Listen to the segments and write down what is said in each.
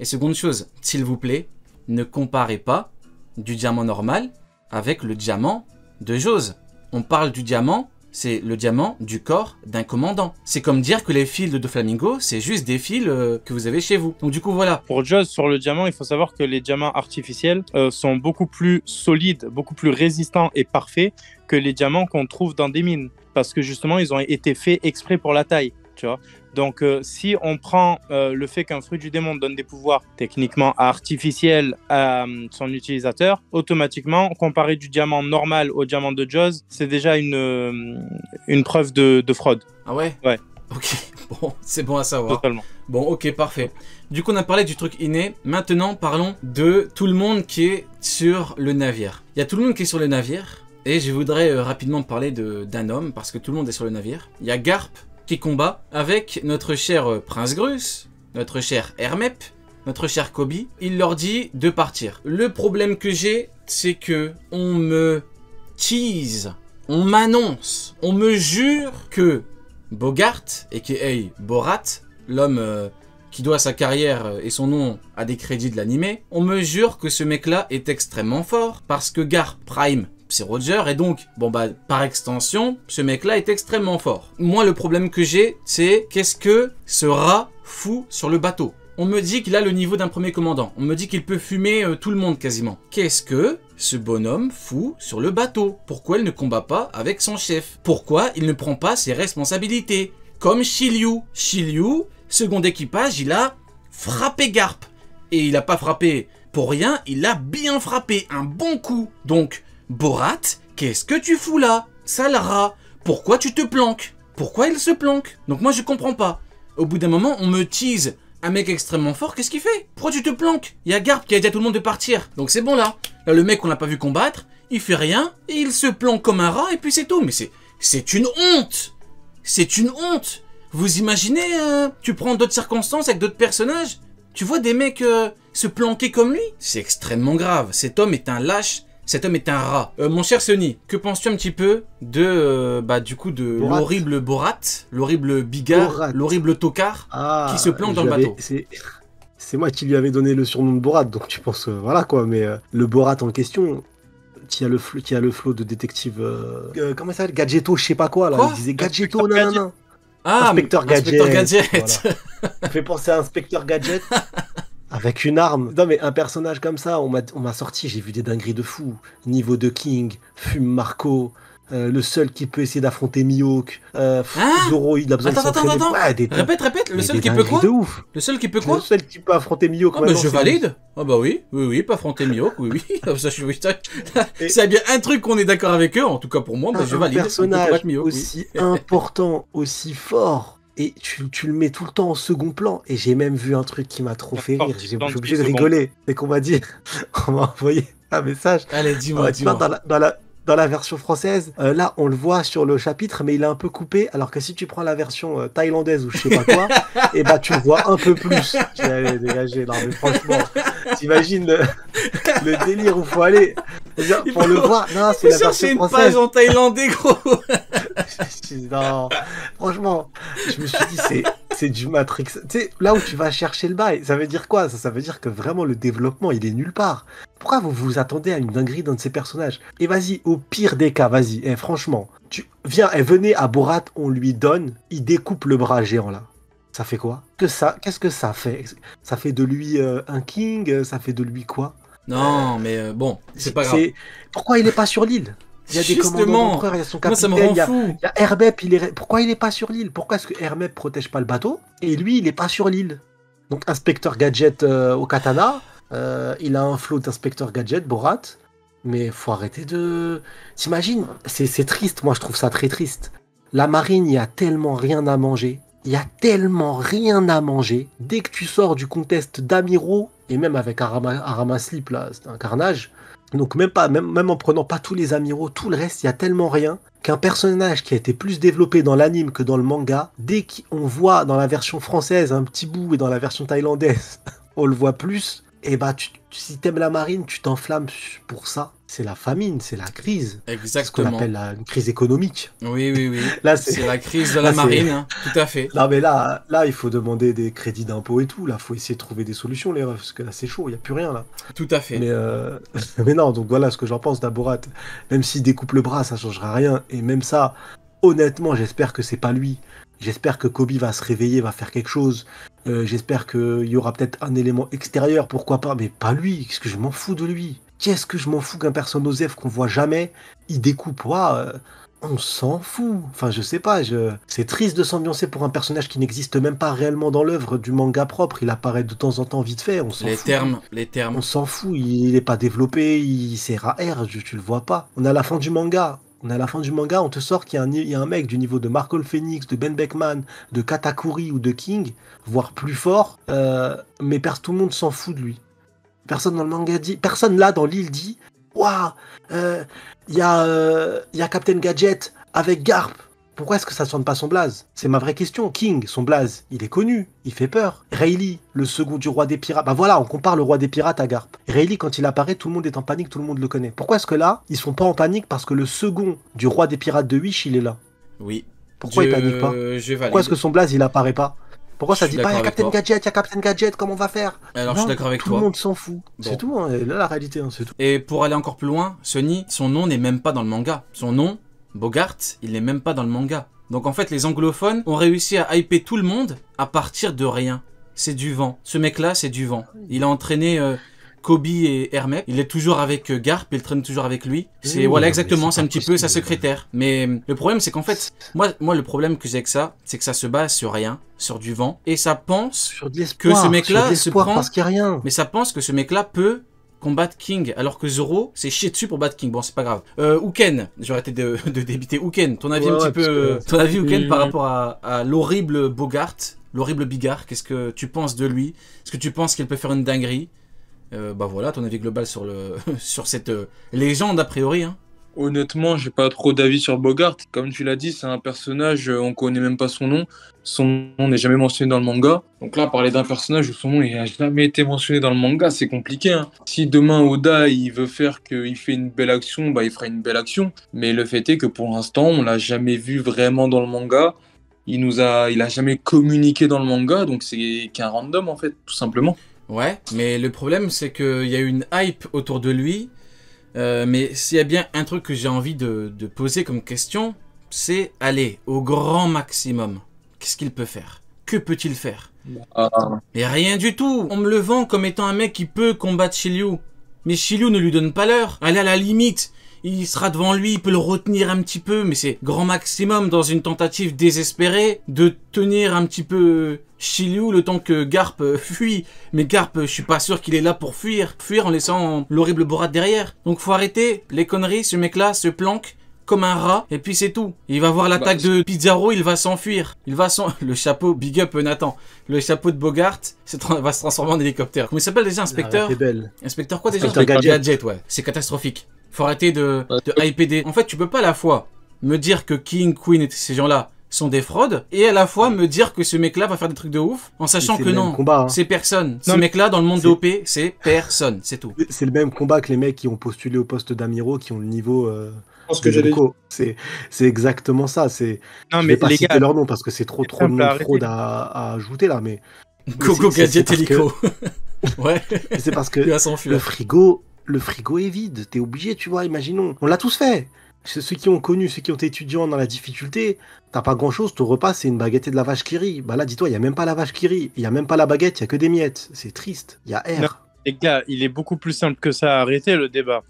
Et seconde chose, s'il vous plaît, ne comparez pas du diamant normal avec le diamant de Jose. On parle du diamant, c'est le diamant du corps d'un commandant. C'est comme dire que les fils de Doflamingo, c'est juste des fils que vous avez chez vous. Donc du coup, voilà. Pour Jose, sur le diamant, il faut savoir que les diamants artificiels sont beaucoup plus solides, beaucoup plus résistants et parfaits que les diamants qu'on trouve dans des mines. Parce que justement, ils ont été faits exprès pour la taille, tu vois. Donc, si on prend le fait qu'un fruit du démon donne des pouvoirs techniquement artificiels à son utilisateur, automatiquement, comparer du diamant normal au diamant de Jose, c'est déjà une preuve de fraude. Ah ouais? Ouais. Ok, bon, c'est bon à savoir. Totalement. Bon, ok, parfait. Du coup, on a parlé du truc inné. Maintenant, parlons de tout le monde qui est sur le navire. Il y a tout le monde qui est sur le navire. Et je voudrais rapidement parler d'un homme, parce que tout le monde est sur le navire. Il y a Garp qui combat avec notre cher Prince Grus, notre cher Hermep, notre cher Kobe. Il leur dit de partir. Le problème que j'ai, c'est que on me tease, on m'annonce, on me jure que Bogart, a.k.a. Borat, l'homme qui doit sa carrière et son nom à des crédits de l'animé, on me jure que ce mec-là est extrêmement fort, parce que Garp Prime, c'est Roger, et donc, bon bah, par extension, ce mec-là est extrêmement fort. Moi, le problème que j'ai, c'est qu'est-ce que ce rat fout sur le bateau? On me dit qu'il a le niveau d'un premier commandant. On me dit qu'il peut fumer tout le monde quasiment. Qu'est-ce que ce bonhomme fout sur le bateau? Pourquoi il ne combat pas avec son chef? Pourquoi il ne prend pas ses responsabilités? Comme Shiryu. Shiryu, second équipage, il a frappé Garp. Et il n'a pas frappé pour rien, il a bien frappé, un bon coup. Donc, Borat, qu'est-ce que tu fous là? Sale rat, pourquoi tu te planques? Pourquoi il se planque? Donc moi je comprends pas. Au bout d'un moment, on me tease un mec extrêmement fort, qu'est-ce qu'il fait? Pourquoi tu te planques? Il y a Garp qui a dit à tout le monde de partir. Donc c'est bon là. Là le mec qu'on n'a pas vu combattre, il fait rien, et il se planque comme un rat, et puis c'est tout. Mais c'est une honte! C'est une honte! Vous imaginez, tu prends d'autres circonstances avec d'autres personnages, tu vois des mecs se planquer comme lui? C'est extrêmement grave. Cet homme est un lâche. Cet homme est un rat. Mon cher Sony, que penses-tu un petit peu de, du coup, de l'horrible Borat, l'horrible Bigard, l'horrible Tocard qui se planque dans le bateau? C'est moi qui lui avais donné le surnom de Borat, donc tu penses, voilà quoi, mais le Borat en question, qui a le flow de détective, comment ça s'appelle, Gadgetto, je sais pas quoi, là, il disait Gadgetto, non. Ah, Inspecteur Gadget. Voilà. Ça fait penser à Inspecteur Gadget. Avec une arme. Non mais un personnage comme ça, on m'a sorti, j'ai vu des dingueries de fou. Niveau de King, Fume Marco, le seul qui peut essayer d'affronter Mihawk, Zoro, il a besoin de s'entraîner. Attends. Ouais, répète, le seul qui peut quoi? de ouf. Le seul qui peut quoi? Le seul qui peut affronter Mihawk. Ah bah je valide. Ah bah oui, peut affronter Mihawk, oui. Ça, c'est bien un truc qu'on est d'accord avec eux, en tout cas pour moi, bah, je valide. Un personnage aussi important, aussi fort. Et tu le mets tout le temps en second plan. Et j'ai même vu un truc qui m'a trop fait rire. J'ai obligé de rigoler. C'est qu'on m'a dit, on m'a envoyé un message. Allez, dis-moi. Dans la version française, là, on le voit sur le chapitre, mais il est un peu coupé. Alors que si tu prends la version thaïlandaise ou je sais pas quoi, et bah tu le vois un peu plus. J'ai dégagé. Non, mais franchement, t'imagines le délire où faut aller pour le voir. Non, c'est la version une française. page en thaïlandais, gros. Non, franchement, je me suis dit, c'est du Matrix. Tu sais, là où tu vas chercher le bail, ça veut dire quoi? Ça veut dire que vraiment le développement, il est nulle part. Pourquoi vous vous attendez à une dinguerie d'un de ces personnages? Et vas-y, au pire des cas, vas-y, franchement, venez à Borat, on lui donne, il découpe le bras géant là. Ça fait quoi? Qu'est-ce que ça fait? Ça fait de lui un king? Ça fait de lui quoi? Non, mais bon, c'est pas grave. Pourquoi il est pas sur l'île? Il y a des commandants d'empereur, il y a son capitaine, il y a Hermep, pourquoi il est pas sur l'île? Pourquoi est-ce que Hermep protège pas le bateau? Et lui, il est pas sur l'île. Donc, Inspecteur Gadget au katana, il a un flow d'Inspecteur Gadget, Borat, mais faut arrêter de... T'imagines? C'est triste, moi je trouve ça très triste. La marine, il y a tellement rien à manger. Il y a tellement rien à manger. Dès que tu sors du contest d'Amiro, et même avec Arama Slip, là, c'est un carnage. Donc même en prenant pas tous les amiraux, tout le reste, il y a tellement rien qu'un personnage qui a été plus développé dans l'anime que dans le manga, dès qu'on voit dans la version française un petit bout et dans la version thaïlandaise, on le voit plus, Et bah, si t'aimes la marine, tu t'enflammes pour ça. C'est la famine, c'est la crise. Exactement. C'est ce qu'on appelle une crise économique. Oui. Là, c'est la crise de la marine, hein, tout à fait. Non, mais là, il faut demander des crédits d'impôt et tout. Là, faut essayer de trouver des solutions, les refs, parce que là, c'est chaud, il n'y a plus rien, là. Tout à fait. Mais non, donc voilà ce que j'en pense d'Aborat. Même s'il découpe le bras, ça changera rien. Et même ça, honnêtement, j'espère que c'est pas lui. J'espère que Kobe va se réveiller, va faire quelque chose. J'espère qu'il y aura peut-être un élément extérieur, pourquoi pas, mais pas lui. Qu'est-ce que je m'en fous de lui? Qu'est-ce que je m'en fous qu'un personnage OSEF qu'on voit jamais, il découpe. On s'en fout. Enfin, je sais pas. C'est triste de s'ambiancer pour un personnage qui n'existe même pas réellement dans l'œuvre du manga propre. Il apparaît de temps en temps vite fait. On s'en fout. Les termes. On s'en fout. Il n'est pas développé. Il sert à R. Tu le vois pas. On est à la fin du manga. On te sort qu'il y a un mec du niveau de Marco Phoenix, de Ben Beckman, de Katakuri ou de King, voire plus fort, mais tout le monde s'en fout de lui. Personne dans le manga dit, personne là dans l'île dit, waouh, il y a Captain Gadget avec Garp. Pourquoi est-ce que ça ne sonne pas son blaze? C'est ma vraie question. King, son blaze, il est connu, il fait peur. Rayleigh, le second du roi des pirates. Bah voilà, on compare le roi des pirates à Garp. Rayleigh, quand il apparaît, tout le monde est en panique, tout le monde le connaît. Pourquoi est-ce que là, ils sont pas en panique parce que le second du roi des pirates de Wish, il est là? Oui. Pourquoi il panique pas? Pourquoi est-ce que son blaze, il apparaît pas? Pourquoi ça dit pas, il y a Captain Gadget, comment on va faire? Alors, je suis d'accord avec toi. Tout le monde s'en fout. Bon. C'est tout, hein. Et là, la réalité, hein, c'est tout. Et pour aller encore plus loin, Sunny, son nom n'est même pas dans le manga. Son nom, Bogart, il n'est même pas dans le manga. Donc en fait, les anglophones ont réussi à hyper tout le monde à partir de rien. C'est du vent. Ce mec-là, c'est du vent. Il a entraîné Kobe et Hermès. Il est toujours avec Garp, il traîne toujours avec lui. C'est voilà exactement, c'est un petit peu sa secrétaire. Mais le problème, c'est qu'en fait, moi le problème que j'ai avec ça, c'est que ça se base sur rien, sur du vent, et ça pense que ce mec-là se prend. Parce qu'il y a rien. Mais ça pense que ce mec-là peut combattre King, alors que Zoro c'est chier dessus pour battre King. Bon, c'est pas grave. Uken, j'ai arrêté de débiter. Uken, ton avis ton avis Uken par rapport à l'horrible Bogart, l'horrible Bigard, qu'est-ce que tu penses de lui? Est-ce que tu penses qu'il peut faire une dinguerie? Bah voilà, ton avis global sur sur cette légende a priori, hein. Honnêtement, j'ai pas trop d'avis sur Bogart. Comme tu l'as dit, c'est un personnage, on connaît même pas son nom. Son nom n'est jamais mentionné dans le manga. Donc là, parler d'un personnage où son nom n'a jamais été mentionné dans le manga, c'est compliqué, hein. Si demain Oda il veut faire qu'il fait une belle action, bah il fera une belle action. Mais le fait est que pour l'instant, on l'a jamais vu vraiment dans le manga. Il a jamais communiqué dans le manga, donc c'est qu'un random en fait, tout simplement. Ouais, mais le problème c'est qu'il y a une hype autour de lui. Mais s'il y a bien un truc que j'ai envie de poser comme question, c'est aller au grand maximum. Qu'est-ce qu'il peut faire? Que peut-il faire? Mais rien du tout. On me le vend comme étant un mec qui peut combattre Shiryu. Mais Shiryu ne lui donne pas l'heure. Allez, à la limite, il sera devant lui, il peut le retenir un petit peu, mais c'est grand maximum dans une tentative désespérée de tenir un petit peu Shiryu le temps que Garp fuit. Mais Garp, je suis pas sûr qu'il est là pour fuir en laissant l'horrible Borat derrière. Donc faut arrêter les conneries, ce mec-là se planque comme un rat, et puis c'est tout. Il va voir l'attaque de Pizarro, il va s'enfuir. Le chapeau, big up Nathan, le chapeau de Bogart va se transformer en hélicoptère. Comment il s'appelle déjà, inspecteur? Inspecteur quoi déjà? Inspecteur Gadget, ouais. C'est catastrophique. Faut arrêter de hyper des... En fait, tu peux pas à la fois me dire que King, Queen et ces gens-là sont des fraudes, et à la fois me dire que ce mec-là va faire des trucs de ouf, en sachant que non, c'est personne. Ce mec-là, dans le monde d'OP, c'est personne, c'est tout. C'est le même combat que les mecs qui ont postulé au poste d'amiraux, qui ont le niveau... C'est exactement ça. Non, je vais pas citer leur nom parce que c'est trop de noms de fraude à ajouter là, mais... Gogo Gadget Helico. Ouais. C'est parce que le frigo est vide. T'es obligé, tu vois, imaginons. On l'a tous fait. Ceux qui ont connu, ceux qui ont été étudiants dans la difficulté, t'as pas grand chose, ton repas c'est une baguette et de la vache qui rit. Bah là, dis-toi, il y a même pas la vache qui rit, il y a même pas la baguette, il y a que des miettes. C'est triste, il y a R. Non, les gars, il est beaucoup plus simple que ça à arrêter le débat.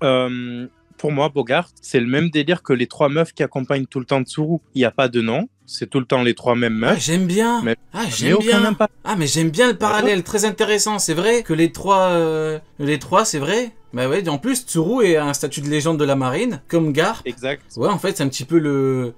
Pour moi, Bogart, c'est le même délire que les trois meufs qui accompagnent tout le temps Tsuru. Il n'y a pas de nom, c'est tout le temps les trois mêmes meufs. Ah, j'aime bien. J'aime bien. Mais j'aime bien le parallèle, très intéressant. C'est vrai que les trois, c'est vrai. Bah ouais, en plus, Tsuru a un statut de légende de la marine, comme Garp. Exact. Ouais, en fait, c'est un petit peu le...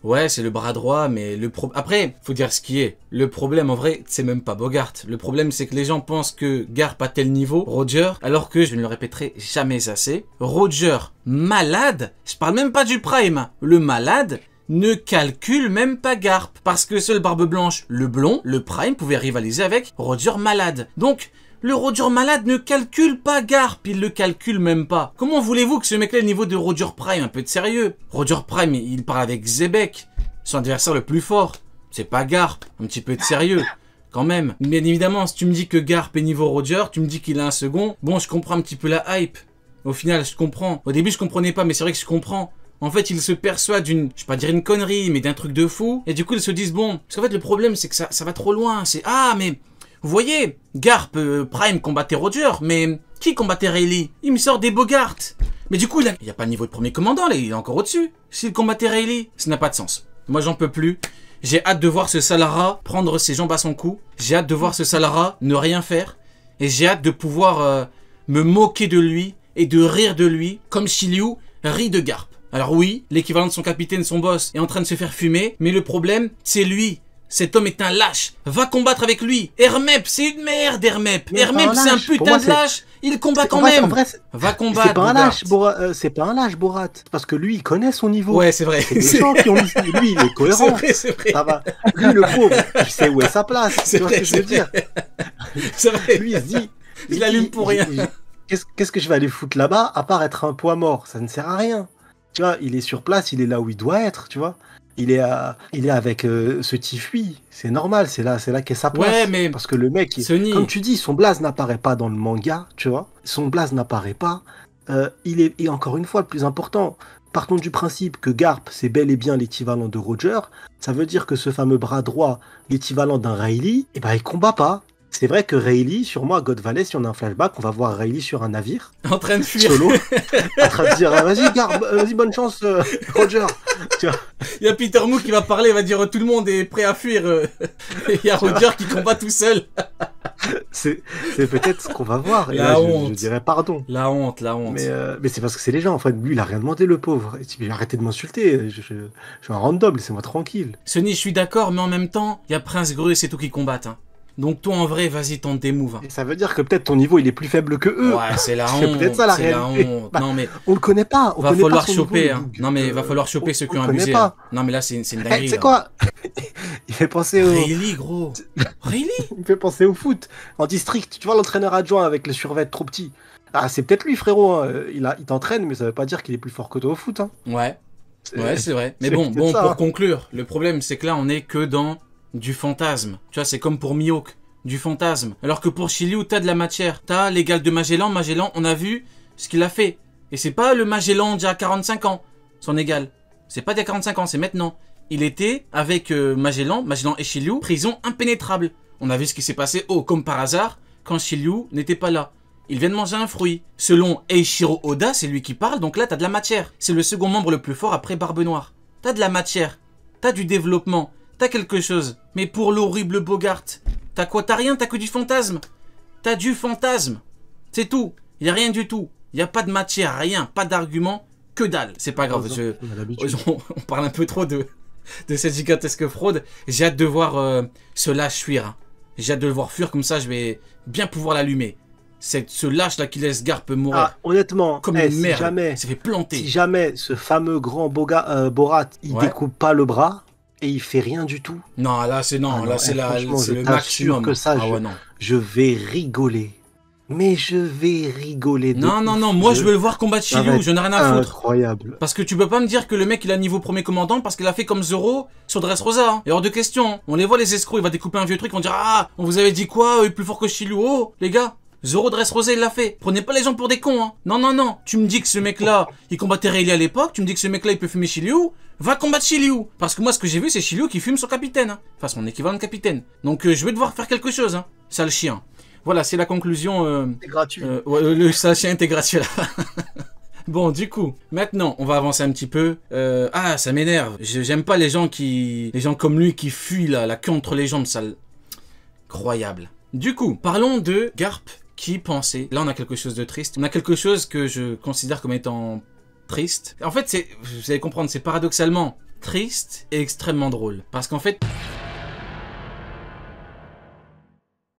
Ouais, c'est le bras droit, mais après, faut dire ce qui est. Le problème, en vrai, c'est même pas Bogart. Le problème, c'est que les gens pensent que Garp a tel niveau, Roger, alors que, je ne le répéterai jamais assez, Roger, malade, je parle même pas du Prime, le malade ne calcule même pas Garp, parce que seul Barbe Blanche, le blond, le Prime, pouvait rivaliser avec Roger malade. Donc, Le Roger malade ne calcule pas Garp, il le calcule même pas. Comment voulez-vous que ce mec-là ait le niveau de Roger Prime? Un peu de sérieux. Roger Prime, il parle avec Zebek, son adversaire le plus fort. C'est pas Garp, un petit peu de sérieux. Quand même. Bien évidemment, si tu me dis que Garp est niveau Roger, tu me dis qu'il a un second. Bon, je comprends un petit peu la hype. Au final, je comprends. Au début, je comprenais pas, mais c'est vrai que je comprends. En fait, ils se persuadent d'une, je vais pas dire une connerie, mais d'un truc de fou. Et du coup, ils se disent, bon, parce qu'en fait, le problème, c'est que ça va trop loin. C'est, ah, mais, vous voyez, Garp, Prime combattait Roger, mais qui combattait Rayleigh? Il me sort des Bogart. Mais du coup, il y a pas le niveau de premier commandant, là, il est encore au-dessus. S'il combattait Rayleigh, ça n'a pas de sens. Moi, j'en peux plus. J'ai hâte de voir ce Salara prendre ses jambes à son cou. J'ai hâte de voir ce Salara ne rien faire. Et j'ai hâte de pouvoir me moquer de lui et de rire de lui, comme Shiryu rit de Garp. Alors oui, l'équivalent de son capitaine, son boss, est en train de se faire fumer, mais le problème, c'est lui. Cet homme est un lâche. Va combattre avec lui. Hermep, c'est une merde, Hermep. Hermep, c'est un putain de lâche. Il combat quand même. Va combattre. C'est pas un lâche, c'est pas un lâche, Borat. Parce que lui, il connaît son niveau. Ouais, c'est vrai. C'est des gens qui ont dit, lui, il est cohérent. C'est vrai. Ça va. Lui, le pauvre, il sait où est sa place. Tu vois ce que je veux dire? C'est vrai. Lui, il se dit, il allume pour rien. Qu'est-ce que je vais aller foutre là-bas, à part être un poids mort? Ça ne sert à rien. Tu vois, il est sur place, il est là où il doit être, tu vois. Il est avec ce Tifui, c'est normal, c'est là qu'est sa place. Ouais, mais parce que le mec, comme tu dis, son blaze n'apparaît pas dans le manga, tu vois. Son blaze n'apparaît pas. Et encore une fois, le plus important, partons du principe que Garp, c'est bel et bien l'équivalent de Roger. Ça veut dire que ce fameux bras droit, l'équivalent d'un Rayleigh, eh ben, il combat pas. C'est vrai que Rayleigh, sûrement à God Valley, si on a un flashback, on va voir Rayleigh sur un navire. En train de fuir. Solo. En train de dire, vas-y, Garp, vas-y, bonne chance, Roger. Tu vois. Il y a Peter Mook qui va parler, il va dire tout le monde est prêt à fuir. Il y a Roger qui combat tout seul. C'est peut-être ce qu'on va voir. Et la là, honte. Je dirais pardon. La honte. Mais c'est parce que c'est les gens. En fait, lui, il a rien demandé, le pauvre. Et arrêtez de m'insulter. Je suis un random, laissez-moi tranquille. Sonny, je suis d'accord, mais en même temps, il y a Prince Greux et c'est tout qui combattent. Hein. Donc toi, en vrai, vas-y, tente des moves. Hein. Et ça veut dire que peut-être ton niveau, il est plus faible que eux. Ouais, c'est la honte. C'est peut-être ça la réalité. La honte. Bah, non, mais on le connaît pas. Va falloir choper. Hein. Non, mais va falloir choper ceux qui ont abusé. Hein. Non, mais là, c'est une dinguerie. C'est quoi? Il fait penser au... Rayleigh, gros. Rayleigh. Il fait penser au foot. En district, tu vois l'entraîneur adjoint avec le survêt trop petit. Ah, c'est peut-être lui, frérot. Hein. Il t'entraîne, mais ça veut pas dire qu'il est plus fort que toi au foot. Hein. Ouais, c'est vrai. Mais bon, ça, pour hein. conclure, le problème, c'est que là, on est que dans du fantasme. Tu vois, c'est comme pour Mihawk. Du fantasme. Alors que pour Shiryu, t'as de la matière. T'as l'égal de Magellan. Magellan, on a vu ce qu'il a fait. Et c'est pas le Magellan d'il y a 45 ans, son égal. C'est pas d'il y a 45 ans, c'est maintenant. Il était avec Magellan et Shiryu, prison impénétrable. On a vu ce qui s'est passé, comme par hasard, quand Shiryu n'était pas là. Il vient de manger un fruit. Selon Eiichiro Oda, c'est lui qui parle, donc là t'as de la matière. C'est le second membre le plus fort après Barbe Noire. T'as de la matière. T'as du développement. T'as quelque chose. Mais pour l'horrible Bogart, t'as quoi? T'as rien, t'as que du fantasme. T'as du fantasme. C'est tout. Y a rien du tout. Y a pas de matière, rien, pas d'argument, que dalle. C'est pas grave. On parle un peu trop de cette gigantesque fraude. J'ai hâte de voir ce lâche fuir. Hein. J'ai hâte de le voir fuir, comme ça je vais bien pouvoir l'allumer. C'est ce lâche là qui laisse Garp mourir. Ah, honnêtement, comme une merde. Il s'est fait planter. Si jamais ce fameux grand Borat, il découpe pas le bras. Et il fait rien du tout. Non, là c'est le maximum. Que ça, je vais rigoler. Mais je vais rigoler. Non, moi je veux le voir combattre Shiryu, je n'ai rien à foutre. Incroyable. Parce que tu peux pas me dire que le mec il a niveau premier commandant parce qu'il a fait comme Zoro sur Dressrosa. Hein. Et hors de question. On les voit les escrocs, il va découper un vieux truc, on va dire ah, on vous avait dit quoi, il est plus fort que Shiryu. Oh, les gars. Zoro Dressrosa il l'a fait. Prenez pas les gens pour des cons, hein. Non. Tu me dis que ce mec-là, il combattait Rayleigh à l'époque, tu me dis que ce mec-là, il peut fumer Shiryu, va combattre Shiryu. Parce que moi, ce que j'ai vu, c'est Shiryu qui fume son capitaine. Hein. Enfin, son équivalent de capitaine. Donc, je vais devoir faire quelque chose, hein. Sale chien. Voilà, c'est la conclusion. C'est gratuit. Le sale chien était gratuit là. Bon, du coup, maintenant, on va avancer un petit peu. Ça m'énerve. J'aime pas les gens comme lui qui fuient la queue entre les jambes, sale. Croyable. Du coup, parlons de Garp qui pensait. Là, on a quelque chose de triste. On a quelque chose que je considère comme étant triste. En fait, vous allez comprendre, c'est paradoxalement triste et extrêmement drôle. Parce qu'en fait,